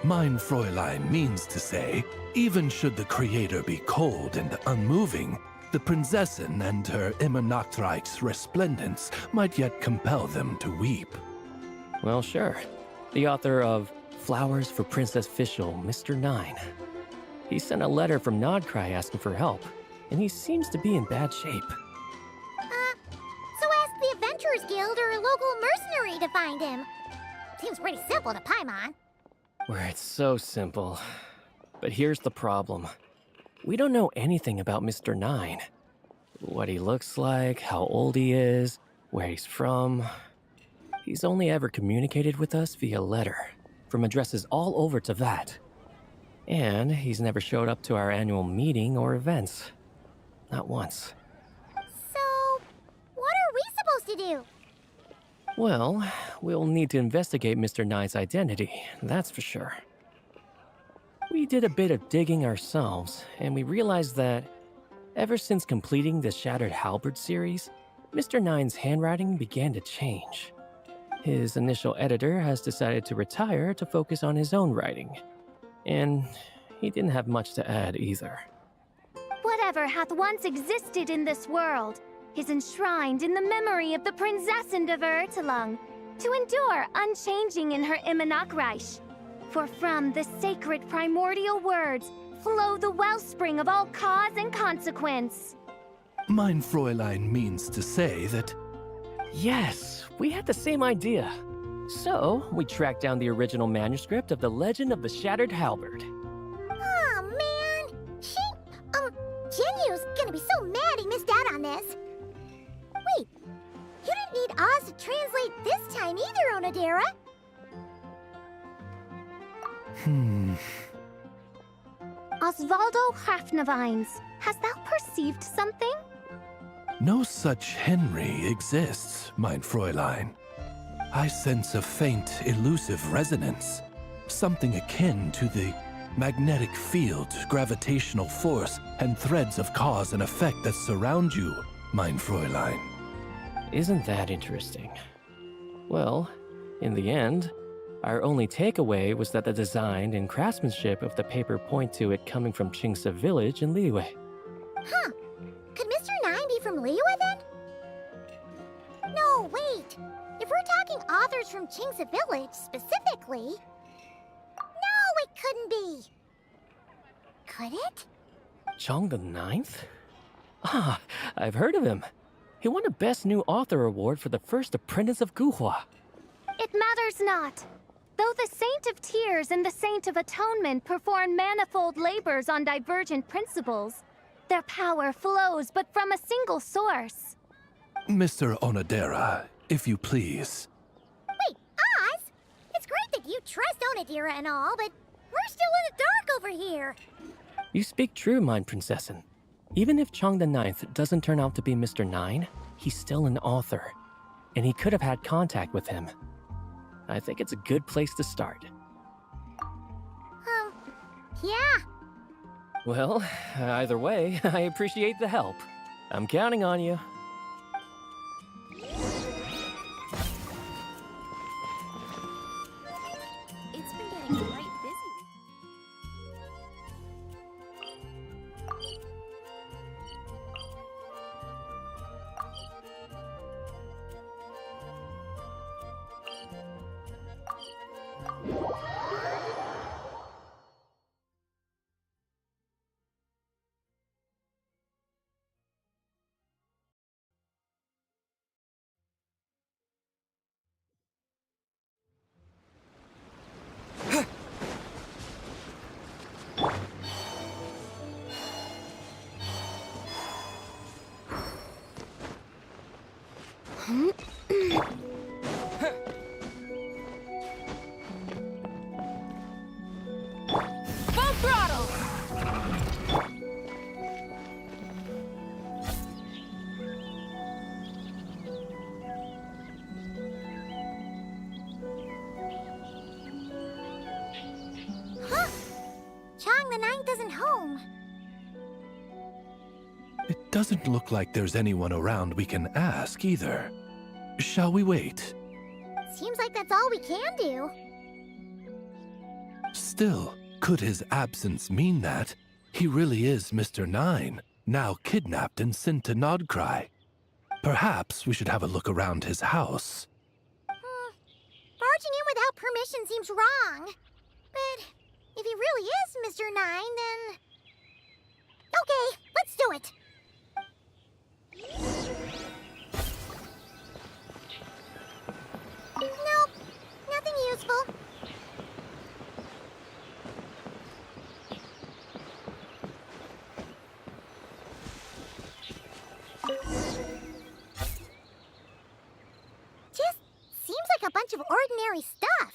Mein Fräulein means to say, even should the creator be cold and unmoving, the Prinzessin and her Immernachtreich's resplendence might yet compel them to weep. Well, sure. The author of Flowers for Princess Fischl, Mr. Nine. He sent a letter from Nodcry asking for help, and he seems to be in bad shape. So ask the Adventurers Guild or a local mercenary to find him. Seems pretty simple to Paimon. Where it's so simple. But here's the problem. We don't know anything about Mr. Nine. What he looks like, how old he is, where he's from. He's only ever communicated with us via letter, from addresses all over Teyvat. And he's never showed up to our annual meeting or events. Not once. So, what are we supposed to do? Well, we'll need to investigate Mr. Nine's identity, that's for sure. We did a bit of digging ourselves, and we realized that ever since completing the Shattered Halberd series, Mr. Nine's handwriting began to change. His initial editor has decided to retire to focus on his own writing, and he didn't have much to add either. Whatever hath once existed in this world is enshrined in the memory of the Prinzessin of Ertelung, to endure unchanging in her Immanakreich. For from the sacred primordial words flow the wellspring of all cause and consequence. Mein Fräulein means to say that Yes, we had the same idea. So, we tracked down the original manuscript of The Legend of the Shattered Halberd. Oh, man. Genyu's gonna be so mad he missed out on this. Wait, you didn't need Oz to translate this time either, Onodera. Osvaldo Hafnavines, hast thou perceived something? no such Henry exists, mein Fräulein. I sense a faint, elusive resonance, something akin to the magnetic field, gravitational force, and threads of cause and effect that surround you, mein Fräulein. Isn't that interesting? Well, in the end, our only takeaway was that the design and craftsmanship of the paper point to it coming from Qingse Village in Liyue. Huh. Could Mr. Nine be from Liyue then? No, wait. If we're talking authors from Qingse Village specifically... No, it couldn't be. Could it? Chong the Ninth? Ah, I've heard of him. He won a Best New Author award for the first apprentice of Guhua. It matters not. Though the Saint of Tears and the Saint of Atonement perform manifold labors on divergent principles, their power flows but from a single source. Mr. Onodera, if you please. Wait, Oz? It's great that you trust Onodera and all, but we're still in the dark over here. You speak true, mein Prinzessin. Even if Chong the Ninth doesn't turn out to be Mr. Nine, he's still an author, and he could have had contact with him. I think it's a good place to start. Yeah. Well, either way, I appreciate the help. I'm counting on you. It's been getting quite busy. Chong the Ninth isn't home. It doesn't look like there's anyone around we can ask either. Shall we wait? Seems like that's all we can do. Still, could his absence mean that he really is Mr. Nine, now kidnapped and sent to Nodcry? Perhaps we should have a look around his house. Barging in without permission seems wrong. But if he really is Mr. Nine, then... Okay, let's do it. Nope, nothing useful. Just seems like a bunch of ordinary stuff.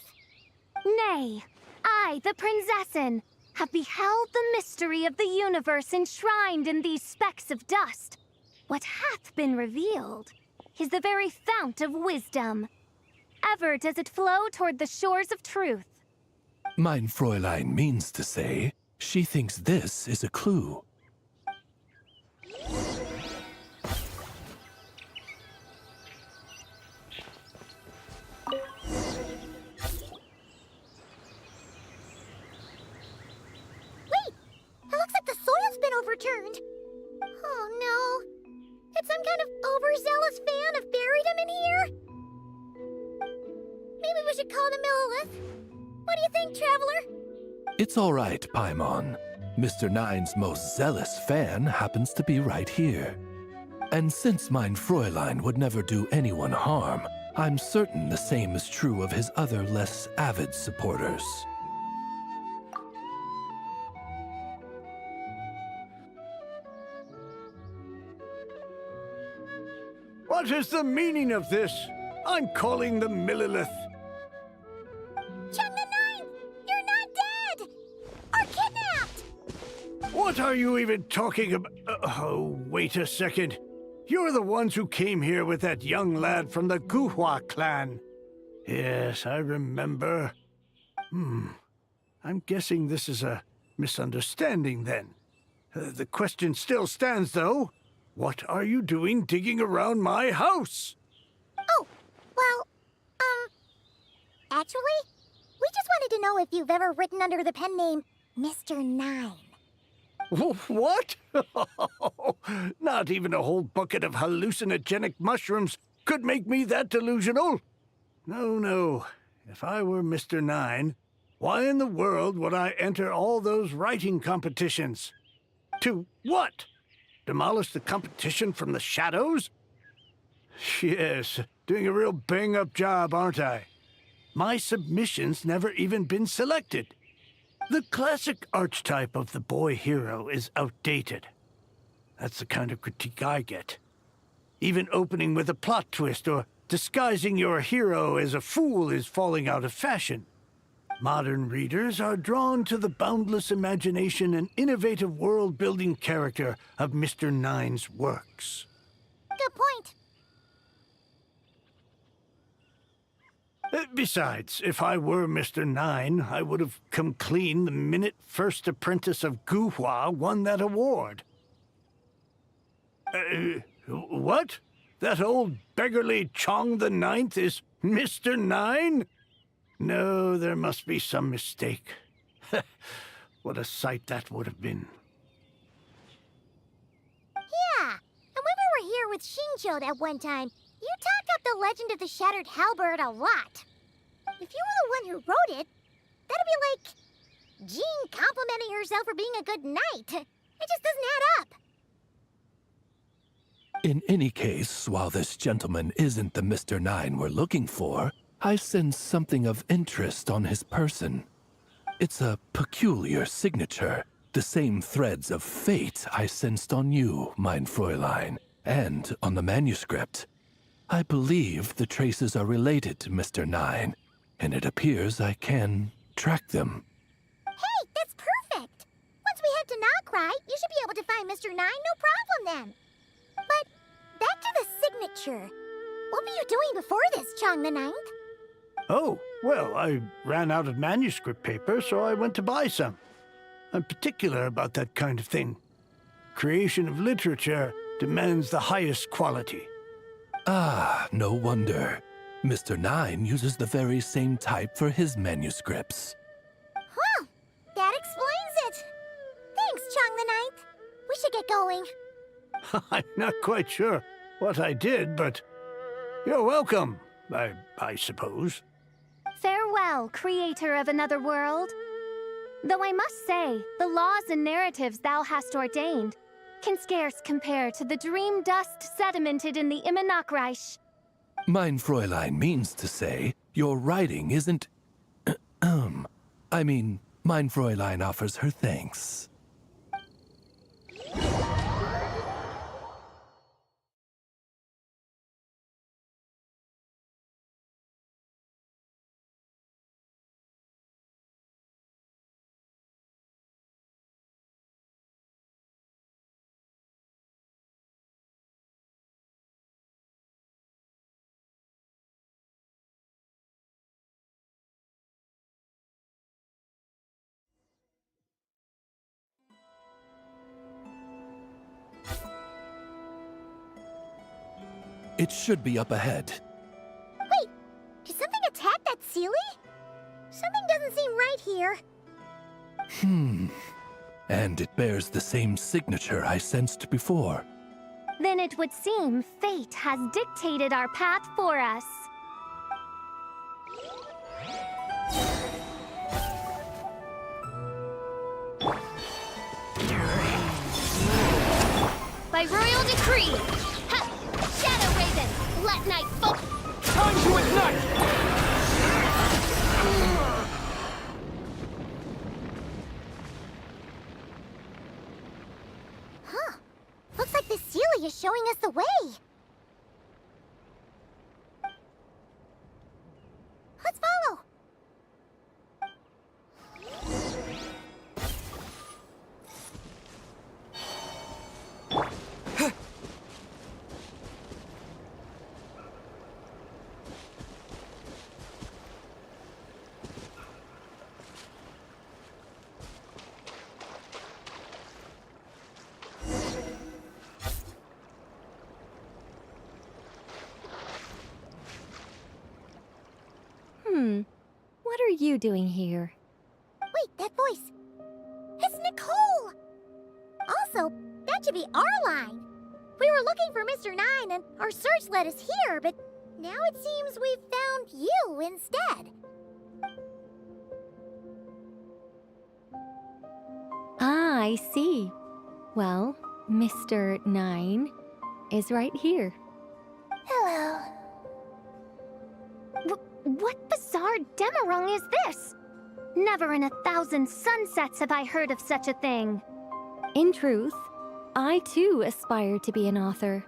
Nay, I, the Prinzessin, have beheld the mystery of the universe enshrined in these specks of dust. What hath been revealed is the very fount of wisdom. Ever does it flow toward the shores of truth. Mein Fräulein means to say, she thinks this is a clue. Wait! It looks like the soil's been overturned. Oh no. Did some kind of overzealous fan have buried him in here? Maybe we should call him Millilith. What do you think, Traveler? It's all right, Paimon. Mr. Nine's most zealous fan happens to be right here. And since Mein Fräulein would never do anyone harm, I'm certain the same is true of his other less avid supporters. What is the meaning of this? I'm calling the Millilith. Chung the Ninth! You're not dead! Or kidnapped! What are you even talking about? Oh, wait a second. You're the ones who came here with that young lad from the Guhua clan. Yes, I remember. I'm guessing this is a misunderstanding then. The question still stands, though. What are you doing digging around my house? Oh, well, actually, we just wanted to know if you've ever written under the pen name Mr. Nine. What? Not even a whole bucket of hallucinogenic mushrooms could make me that delusional. No. If I were Mr. Nine, why in the world would I enter all those writing competitions? To what? Demolish the competition from the shadows? Yes, doing a real bang-up job, aren't I? My submission's never even been selected. The classic archetype of the boy hero is outdated. That's the kind of critique I get. Even opening with a plot twist or disguising your hero as a fool is falling out of fashion. Modern readers are drawn to the boundless imagination and innovative world-building character of Mr. Nine's works. Good point. Besides, if I were Mr. Nine, I would have come clean the minute First Apprentice of Guhua won that award. What? That old beggarly Chong the Ninth is Mr. Nine? No, there must be some mistake. What a sight that would have been. Yeah, and when we were here with Shinchod at one time, you talked up the legend of the Shattered Halberd a lot. If you were the one who wrote it, that'd be like Jean complimenting herself for being a good knight. It just doesn't add up. In any case, while this gentleman isn't the Mr. Nine we're looking for, I sense something of interest on his person. It's a peculiar signature, the same threads of fate I sensed on you, Mein Fräulein, and on the manuscript. I believe the traces are related to Mr. Nine, and it appears I can track them. Hey, that's perfect! Once we head to Nokrai, you should be able to find Mr. Nine, no problem then. But back to the signature. What were you doing before this, Chong the Ninth? Oh, well, I ran out of manuscript paper, so I went to buy some. I'm particular about that kind of thing. Creation of literature demands the highest quality. Ah, no wonder. Mr. Nine uses the very same type for his manuscripts. Well, that explains it. Thanks, Chong the Ninth. We should get going. I'm not quite sure what I did, but you're welcome, I suppose. Farewell, creator of another world. Though I must say, the laws and narratives thou hast ordained can scarce compare to the dream dust sedimented in the Immanakreich. Mein Fräulein means to say, your writing isn't... I mean, Mein Fräulein offers her thanks. It should be up ahead. Wait, did something attack that Sealy? Something doesn't seem right here. And it bears the same signature I sensed before. Then it would seem fate has dictated our path for us. By royal decree! Ha! Shadow Raven, let night fall! Time to ignite! Huh. Looks like the Sealy is showing us the way. Let's follow. What are you doing here? Wait, that voice. It's Nicole! Also, that should be our line. We were looking for Mr. Nine and our search led us here, but now it seems we've found you instead. Ah, I see. Well, Mr. Nine is right here. Hello. What bizarre Demerung is this? Never in 1,000 sunsets have I heard of such a thing. In truth, I too aspire to be an author.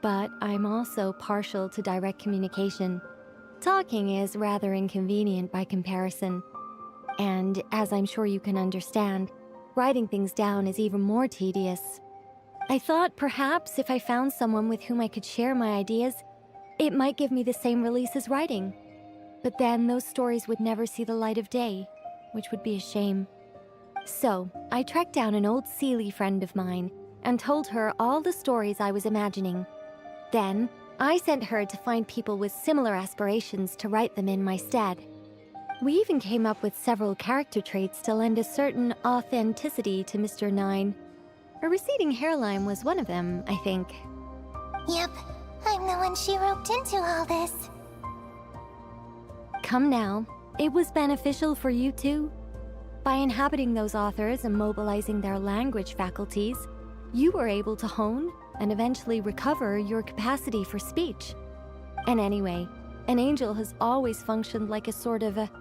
But I'm also partial to direct communication. Talking is rather inconvenient by comparison. And as I'm sure you can understand, writing things down is even more tedious. I thought perhaps if I found someone with whom I could share my ideas, it might give me the same release as writing. But then those stories would never see the light of day, which would be a shame. So, I tracked down an old Sealy friend of mine and told her all the stories I was imagining. Then, I sent her to find people with similar aspirations to write them in my stead. We even came up with several character traits to lend a certain authenticity to Mr. Nine. A receding hairline was one of them, I think. Yep, I'm the one she roped into all this. Come now, it was beneficial for you too. By inhabiting those authors and mobilizing their language faculties, you were able to hone and eventually recover your capacity for speech. And anyway, an angel has always functioned like a sort of a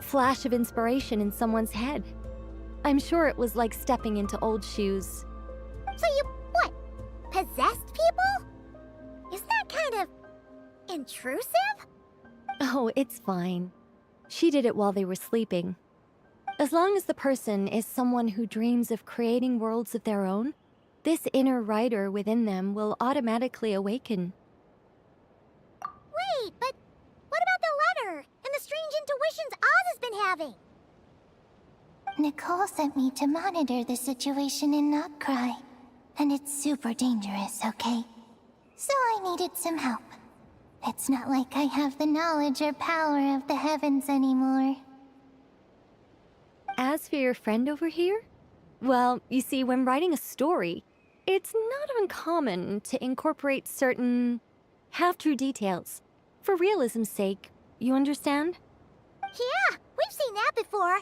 flash of inspiration in someone's head. I'm sure it was like stepping into old shoes. So you, what, possessed people? Isn't that kind of intrusive? Oh, it's fine. She did it while they were sleeping. As long as the person is someone who dreams of creating worlds of their own, this inner writer within them will automatically awaken. Wait, but what about the letter and the strange intuitions Oz has been having? Nicole sent me to monitor the situation and not cry. And it's super dangerous, okay? So I needed some help. It's not like I have the knowledge or power of the heavens anymore. As for your friend over here? Well, you see, when writing a story, it's not uncommon to incorporate certain half-true details. For realism's sake, you understand? Yeah, we've seen that before.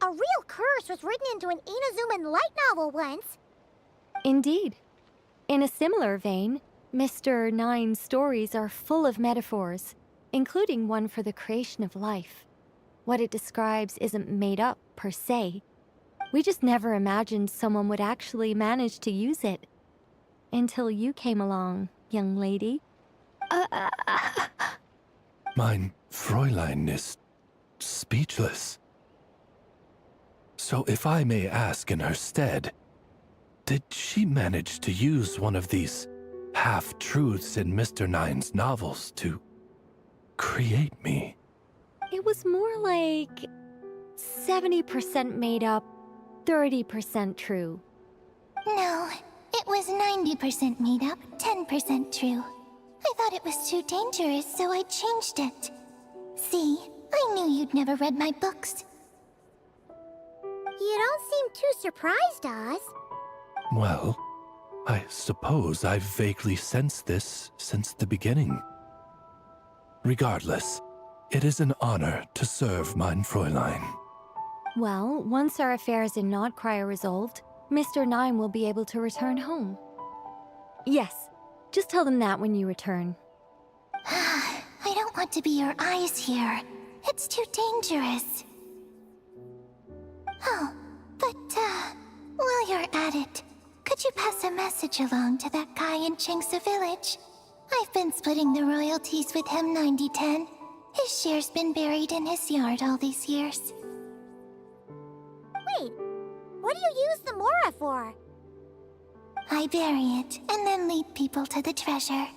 A real curse was written into an Inazuman light novel once. Indeed. In a similar vein, Mr. Nine's stories are full of metaphors, including one for the creation of life. What it describes isn't made up, per se. We just never imagined someone would actually manage to use it. Until you came along, young lady. Mein Fräulein is speechless. So if I may ask in her stead, did she manage to use one of these half-truths in Mr. Nine's novels to create me? It was more like 70% made up, 30% true. No, it was 90% made up, 10% true. I thought it was too dangerous, so I changed it. See, I knew you'd never read my books. You don't seem too surprised, Oz. Well, I suppose I've vaguely sensed this since the beginning. Regardless, it is an honor to serve mein Fräulein. Well, once our affairs in Notcry are resolved, Mr. Nine will be able to return home. Yes, just tell them that when you return. I don't want to be your eyes here. It's too dangerous. Oh, but, while you're at it, could you pass a message along to that guy in Chengsa Village? I've been splitting the royalties with him 90-10. His share's been buried in his yard all these years. Wait, what do you use the Mora for? I bury it, and then lead people to the treasure.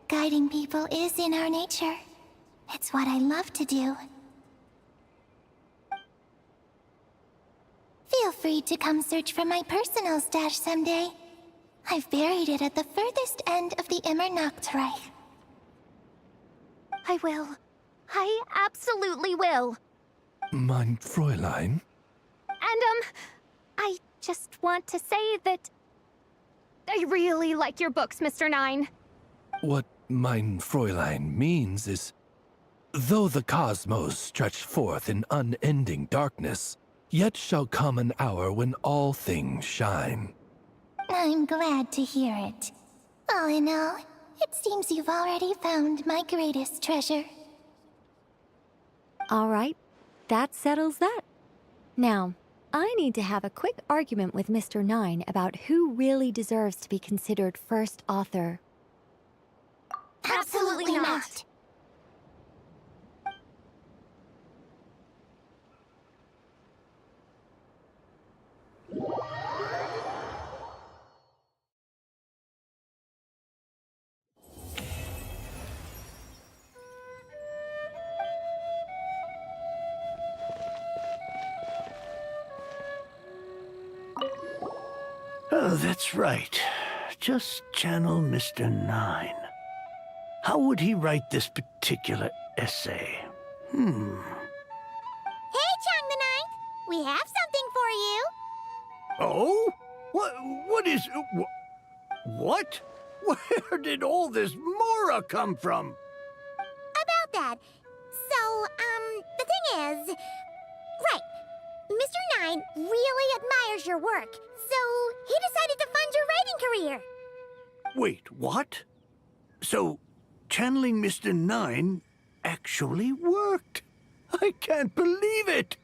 Guiding people is in our nature. It's what I love to do. Feel free to come search for my personal stash someday. I've buried it at the furthest end of the Immernachtreich. I will. I absolutely will. Mein Fräulein? And, I just want to say that I really like your books, Mr. Nine. What mein Fräulein means is, though the cosmos stretch forth in unending darkness, yet shall come an hour when all things shine. I'm glad to hear it. All in all, it seems you've already found my greatest treasure. All right, that settles that. Now, I need to have a quick argument with Mr. Nine about who really deserves to be considered first author. Absolutely not. Oh, that's right. Just channel Mr. Nine. How would he write this particular essay? Hey, Chang the Ninth! We have something for you! Oh? What is... What? Where did all this Mora come from? About that. So, the thing is... Right. Mr. Nine really admires your work, so he decided to fund your writing career. Wait, what? So, channeling Mr. Nine actually worked? I can't believe it!